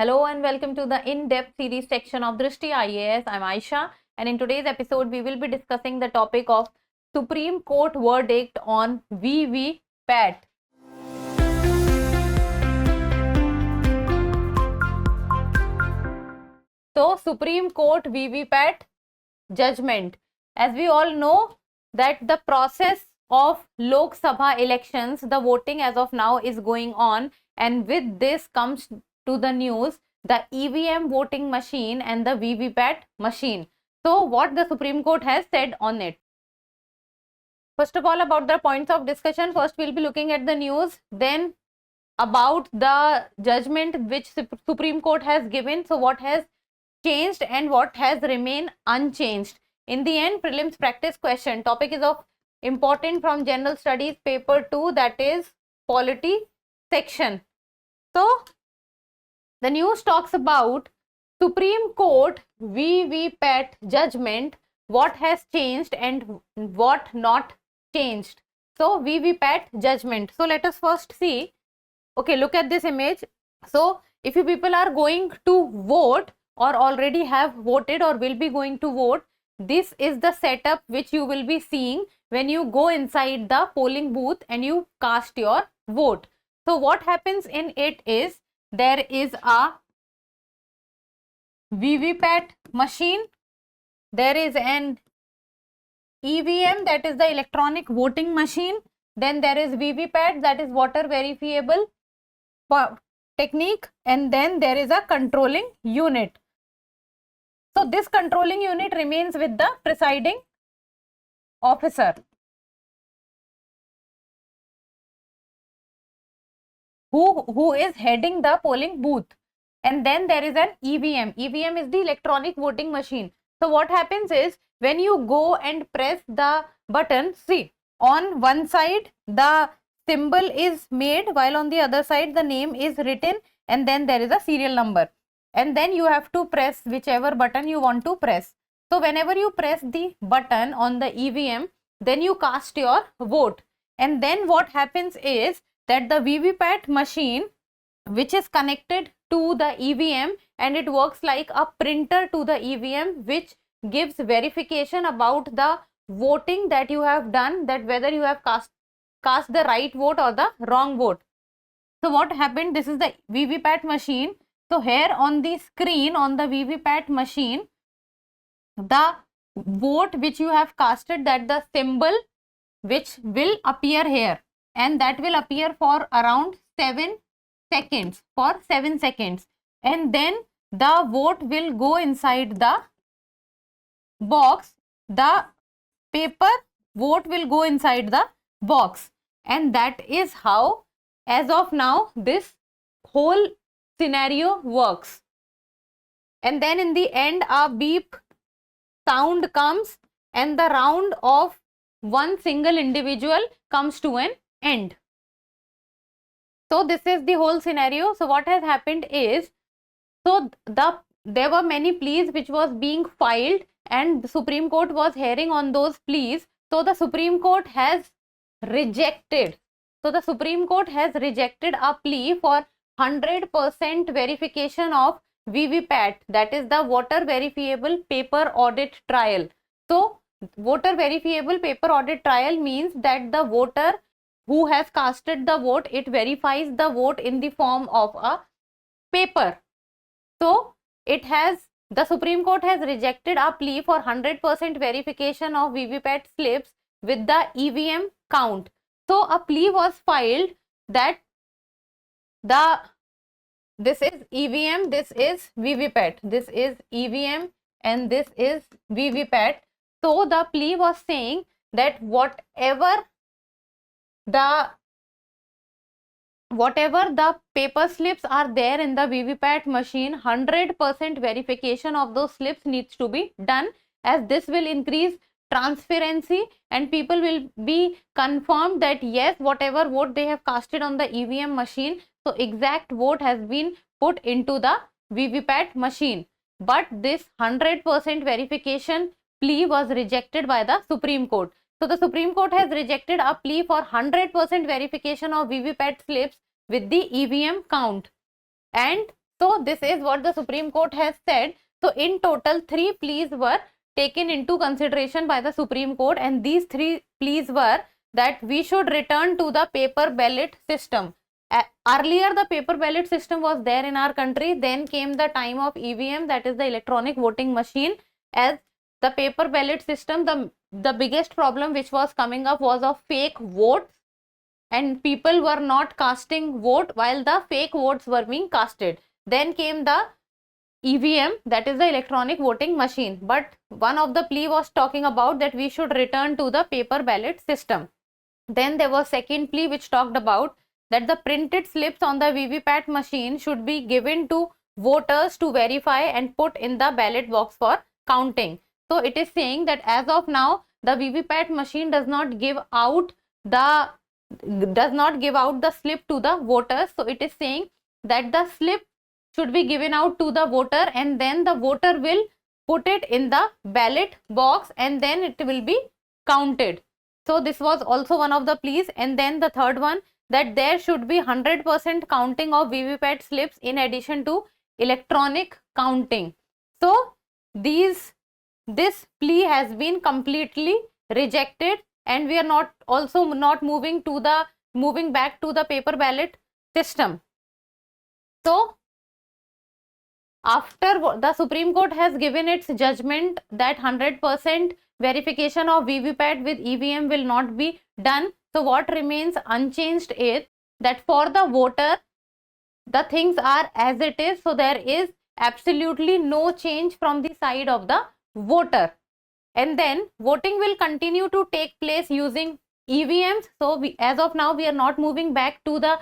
Hello and welcome to the in-depth series section of Drishti IAS. I'm Aisha, and in today's episode we will be discussing the topic of Supreme Court verdict on VVPAT. So Supreme Court VVPAT judgment. As we all know that the process of Lok Sabha elections, the voting as of now is going on, and with this comes to the news the EVM voting machine and the VVPAT machine. So what the Supreme Court has said on it. First of all, about the points of discussion, first we'll be looking at the news, then about the judgment which Supreme Court has given. So what has changed and what has remained unchanged. In the end, prelims practice question. Topic is of important from general studies paper 2, that is polity section. So the news talks about Supreme Court VVPAT judgment, what has changed and what not changed. So VVPAT judgment. So let us first see. Okay, look at this image. So if you people are going to vote or already have voted or will be going to vote, this is the setup which you will be seeing when you go inside the polling booth and you cast your vote. So what happens in it is there is a VVPAT machine, there is an EVM, that is the electronic voting machine, then there is VVPAT, that is voter verifiable technique, and then there is a controlling unit. So this controlling unit remains with the presiding officer, who is heading the polling booth. And then there is an EVM. EVM is the electronic voting machine. So what happens is when you go and press the button, see, on one side the symbol is made, while on the other side the name is written, and then there is a serial number, and then you have to press whichever button you want to press. So whenever you press the button on the EVM, then you cast your vote, and then what happens is that the VVPAT machine, which is connected to the EVM, and it works like a printer to the EVM, which gives verification about the voting that you have done, that whether you have cast the right vote or the wrong vote. So what happened, this is the VVPAT machine. So here on the screen on the VVPAT machine, the vote which you have casted, that the symbol which will appear here, and that will appear for around 7 seconds, for 7 seconds, and then the vote will go inside the box, the paper vote will go inside the box, and that is how as of now this whole scenario works. And then in the end a beep sound comes and the round of one single individual comes to an end. So this is the whole scenario. So what has happened is, so there were many pleas which was being filed, and the Supreme Court was hearing on those pleas. So the Supreme Court has rejected. So the Supreme Court has rejected a plea for 100% verification of VVPAT, that is the voter verifiable paper audit trial. So voter verifiable paper audit trial means that the voter who has casted the vote, it verifies the vote in the form of a paper. So the Supreme Court has rejected a plea for 100% verification of VVPAT slips with the EVM count. So a plea was filed that this is EVM, this is VVPAT, this is EVM, and this is VVPAT. So the plea was saying that whatever the paper slips are there in the VVPAT machine, 100% verification of those slips needs to be done, as this will increase transparency and people will be confirmed that yes, whatever vote they have casted on the EVM machine, so exact vote has been put into the VVPAT machine. But this 100% verification plea was rejected by the Supreme Court. So the Supreme Court has rejected a plea for 100% verification of VVPAT slips with the EVM count, and So this is what the Supreme Court has said. So in total 3 pleas were taken into consideration by the Supreme Court, and these 3 pleas were that we should return to the paper ballot system. Earlier the paper ballot system was there in our country, then came the time of EVM, that is the electronic voting machine. As the paper ballot system, the biggest problem which was coming up was of fake votes, and people were not casting vote while the fake votes were being casted. Then came the EVM, that is the electronic voting machine, but one of the plea was talking about that we should return to the paper ballot system. Then there was second plea which talked about that the printed slips on the VVPAT machine should be given to voters to verify and put in the ballot box for counting. So it is saying that as of now the VVPAT machine does not give out the slip to the voters. So it is saying that the slip should be given out to the voter, and then the voter will put it in the ballot box and then it will be counted. So this was also one of the pleas. And then the third one, that there should be 100% counting of VVPAT slips in addition to electronic counting. So this plea has been completely rejected, and we are not moving back to the paper ballot system. So after the Supreme Court has given its judgment that 100% verification of VVPAT with EVM will not be done, so what remains unchanged is that for the voter the things are as it is. So there is absolutely no change from the side of the voter, and then voting will continue to take place using EVMs. So as of now we are not moving back to the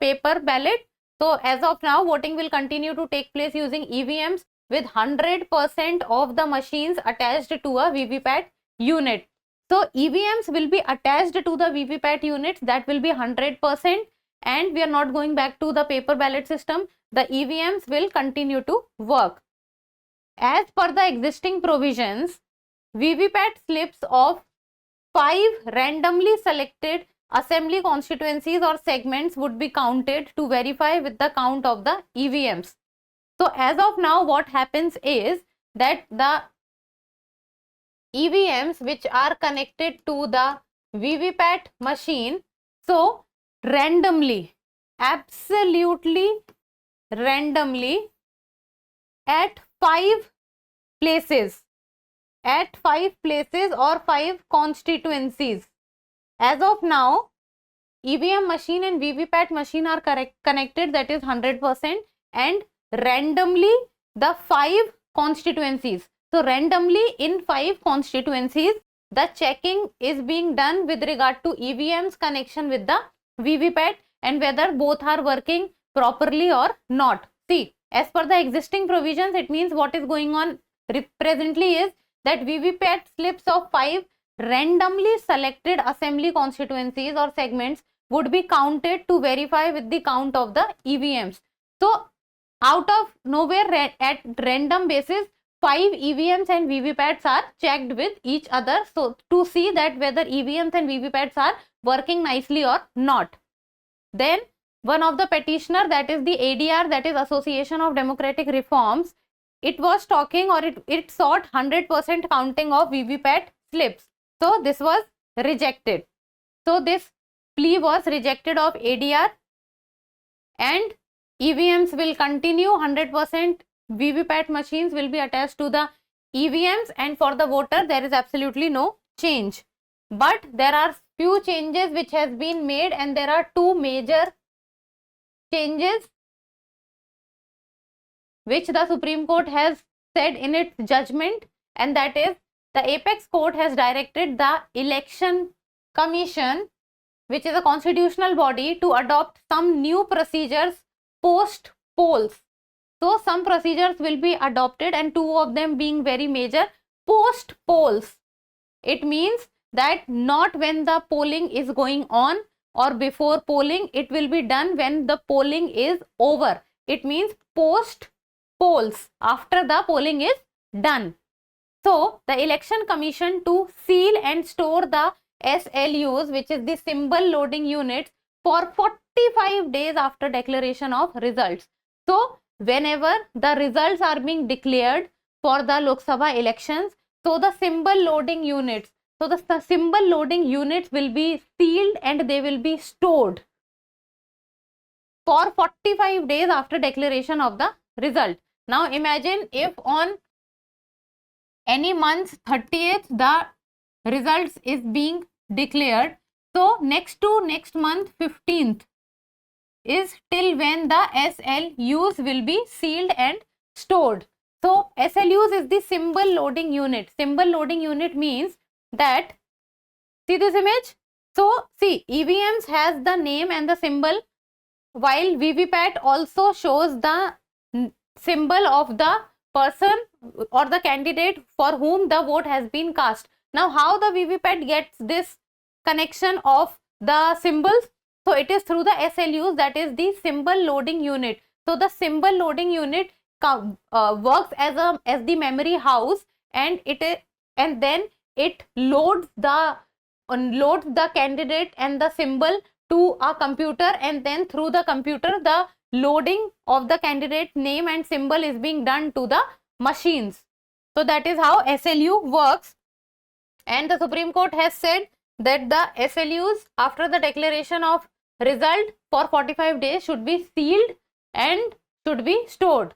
paper ballot. So as of now voting will continue to take place using EVMs with 100% of the machines attached to a VVPAT unit. So EVMs will be attached to the VVPAT units, that will be 100%, and we are not going back to the paper ballot system. The EVMs will continue to work. As per the existing provisions, VVPAT slips of 5 randomly selected assembly constituencies or segments would be counted to verify with the count of the EVMs. So as of now what happens is that the EVMs which are connected to the VVPAT machine, so randomly, absolutely randomly, at 5 places or 5 constituencies. As of now EVM machine and VVPAT machine are connected, that is 100%, and randomly the 5 constituencies. So randomly in 5 constituencies the checking is being done with regard to EVM's connection with the VVPAT and whether both are working properly or not. See, as per the existing provisions, it means what is going on presently is that VVPAT slips of 5 randomly selected assembly constituencies or segments would be counted to verify with the count of the EVMs. So out of nowhere, at random basis, 5 EVMs and VVPATs are checked with each other, so to see that whether EVMs and VVPATs are working nicely or not. Then one of the petitioner, that is the ADR, that is Association of Democratic Reforms, it was talking, or it sought 100% counting of VVPAT slips. So this was rejected. So this plea was rejected of ADR, and EVMs will continue. 100% VVPAT machines will be attached to the EVMs, and for the voter there is absolutely no change. But there are few changes which has been made, and there are 2 major changes which the Supreme Court has said in its judgment, and that is the apex court has directed the Election Commission, which is a constitutional body, to adopt some new procedures post polls. So some procedures will be adopted, and 2 of them being very major. Post polls, it means that not when the polling is going on or before polling, it will be done when the polling is over. It means post polls, after the polling is done. So the Election Commission to seal and store the SLUs, which is the symbol loading units, for 45 days after declaration of results. So whenever the results are being declared for the Lok Sabha elections, so the symbol loading units, so the symbol loading units will be sealed and they will be stored for 45 days after declaration of the result. Now imagine if on any month 30th the results is being declared, so next to next month 15th is till when the SLUs will be sealed and stored. So SLUs is the symbol loading unit. Symbol loading unit means that, see this image, so see EVMs has the name and the symbol, while VVPAT also shows the symbol of the person or the candidate for whom the vote has been cast. Now how the VVPAT gets this connection of the symbols? So it is through the SLUs, that is the symbol loading unit. So the symbol loading unit works as the memory house, and then it loads the candidate and the symbol to a computer, and then through the computer the loading of the candidate name and symbol is being done to the machines. So that is how SLU works, and the Supreme Court has said that the SLUs after the declaration of result for 45 days should be sealed and should be stored.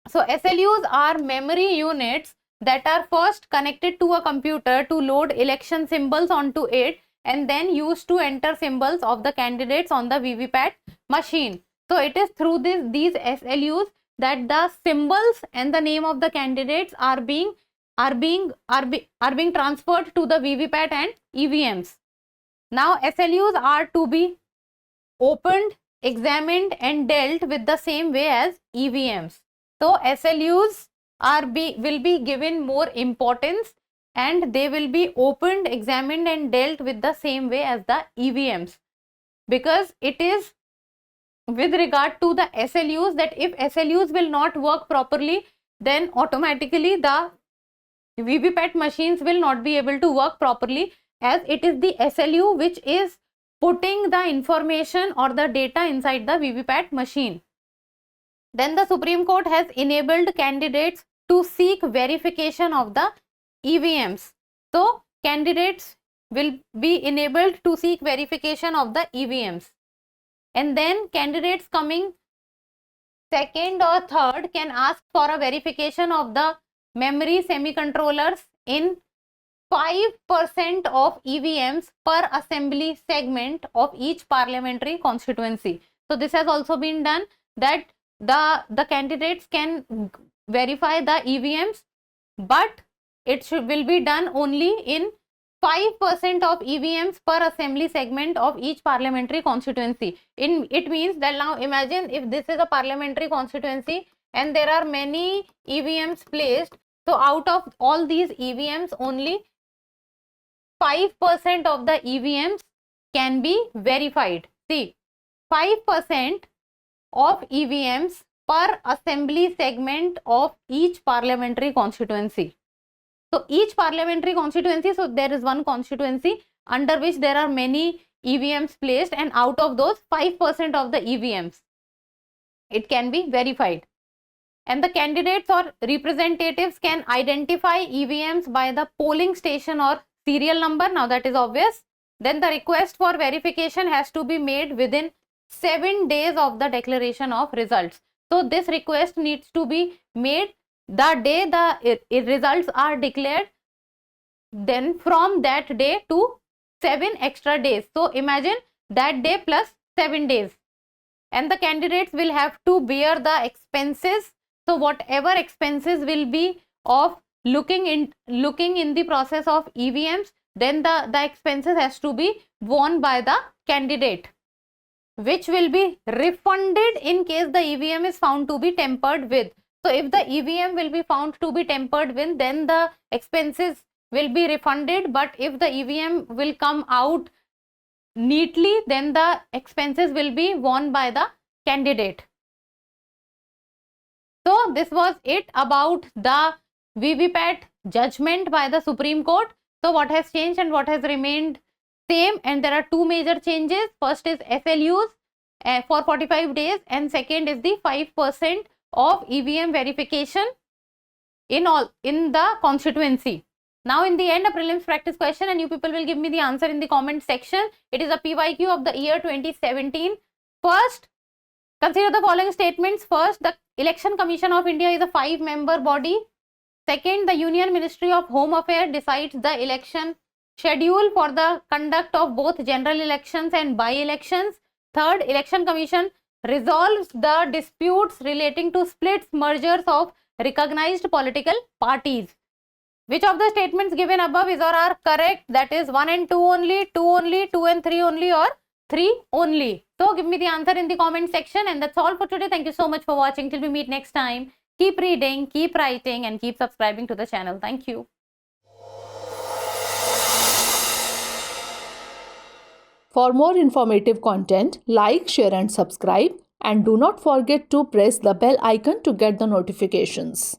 So SLUs are memory units that are first connected to a computer to load election symbols onto it, and then used to enter symbols of the candidates on the VVPAT machine. So it is through these SLUs that the symbols and the name of the candidates are being transferred to the VVPAT and EVMs. Now SLUs are to be opened, examined and dealt with the same way as EVMs. So SLUs will be given more importance, and they will be opened, examined and dealt with the same way as the EVMs, because it is with regard to the SLUs that if SLUs will not work properly, then automatically the VVPAT machines will not be able to work properly, as it is the SLU which is putting the information or the data inside the VVPAT machine. Then the Supreme Court has enabled candidates to seek verification of the EVMs. So candidates will be enabled to seek verification of the EVMs, and then candidates coming second or third can ask for a verification of the memory semicontrollers in 5% of EVMs per assembly segment of each parliamentary constituency. So this has also been done, that the candidates can verify the EVMs, but it will be done only in 5% of EVMs per assembly segment of each parliamentary constituency. It means that, now imagine if this is a parliamentary constituency and there are many EVMs placed, so out of all these EVMs only 5% of the EVMs can be verified. See, 5% of EVMs per assembly segment of each parliamentary constituency. So each parliamentary constituency, so there is one constituency under which there are many EVMs placed, and out of those 5% of the EVMs, it can be verified. And the candidates or representatives can identify EVMs by the polling station or serial number. Now that is obvious. Then the request for verification has to be made within 7 days of the declaration of results. So this request needs to be made the day the results are declared, then from that day to 7 extra days. So imagine that day plus 7 days. And the candidates will have to bear the expenses. So whatever expenses will be of looking in the process of EVMs, then the expenses has to be borne by the candidate, which will be refunded in case the EVM is found to be tampered with. So if the EVM will be found to be tampered with, then the expenses will be refunded, but if the EVM will come out neatly, then the expenses will be borne by the candidate. So this was it about the VVPAT judgment by the Supreme Court. So what has changed and what has remained same, and there are two major changes. First is SLUs, for 45 days, and second is the 5% of EVM verification in the constituency. Now in the end, a prelims practice question, and you people will give me the answer in the comment section. It is a PYQ of the year 2017. First, consider the following statements. First, the Election Commission of India is a 5-member body. Second, the Union Ministry of Home Affairs decides the election schedule for the conduct of both general elections and by-elections. Third, Election Commission resolves the disputes relating to splits, mergers of recognized political parties. Which of the statements given above is or are correct? That is 1 and 2 only, 2 only, 2 and 3 only, or 3 only. So give me the answer in the comment section, and that's all for today. Thank you so much for watching. Till we meet next time, keep reading, keep writing, and keep subscribing to the channel. Thank you. For more informative content, like, share and subscribe, and do not forget to press the bell icon to get the notifications.